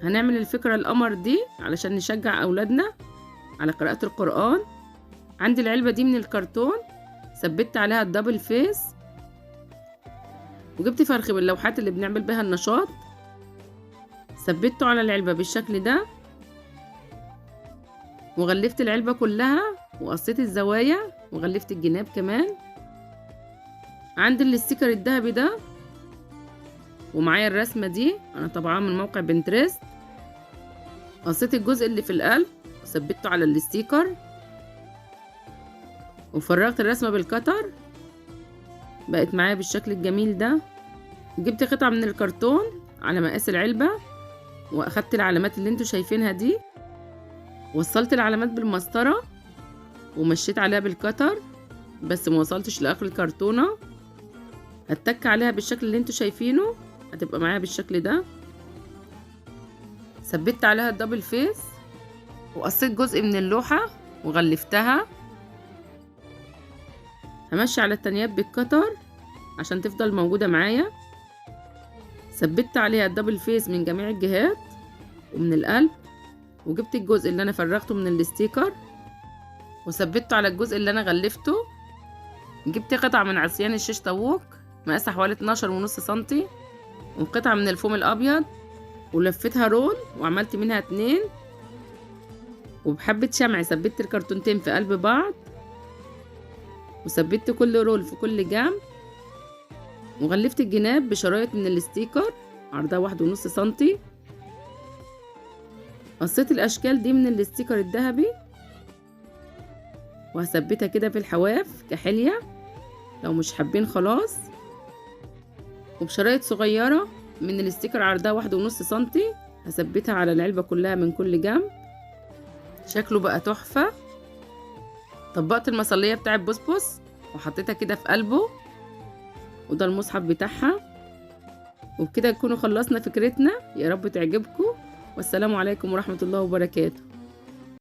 هنعمل الفكرة القمر دي علشان نشجع أولادنا على قراءة القرآن. عندي العلبة دي من الكرتون، ثبت عليها الدبل فيس، وجبت فرخ من اللوحات اللي بنعمل بها النشاط، ثبته على العلبة بالشكل ده، وغلفت العلبة كلها وقصيت الزوايا وغلفت الجناب كمان. عندي الاستيكر الذهبي ده، ومعايا الرسمة دي انا طبعاها من موقع بنترست. قصيت الجزء اللي في القلب وثبته على الاستيكر، وفرغت الرسمة بالكتر، بقت معايا بالشكل الجميل ده. جبت قطعة من الكرتون على مقاس العلبة، واخدت العلامات اللي انتوا شايفينها دي، وصلت العلامات بالمسطرة ومشيت عليها بالكتر، بس ما وصلتش لاخر الكرتونة. هتك عليها بالشكل اللي انتوا شايفينه، هتبقى معايا بالشكل ده. ثبت عليها الدبل فيس، وقصيت جزء من اللوحة وغلفتها. همشي على التانيات بالكتر عشان تفضل موجودة معايا. ثبت عليها الدبل فيس من جميع الجهات ومن القلب، وجبت الجزء اللي انا فرغته من الاستيكر وثبته على الجزء اللي انا غلفته. جبت قطعة من عصيان الشيش طاووق مقاسها حوالي 12.5 سنتي، وقطعة من الفوم الابيض، ولفتها رول وعملت منها 2. وبحبة شمع ثبت الكرتونتين في قلب بعض، وثبت كل رول في كل جنب، وغلفت الجناب بشرايط من الاستيكر عرضها 1.5 سنتي. قصيت الاشكال دي من الاستيكر الذهبي، وهثبتها كده في الحواف كحلية لو مش حابين خلاص. وبشرايط صغيرة من الاستيكر عرضها 1.5 سنتي هثبتها على العلبة كلها من كل جنب. شكله بقى تحفة. طبقت المصلية بتاع البسبوس وحطيتها كده في قلبه، وده المصحف بتاعها. وبكده نكونوا خلصنا فكرتنا، يا رب تعجبكم، والسلام عليكم ورحمة الله وبركاته.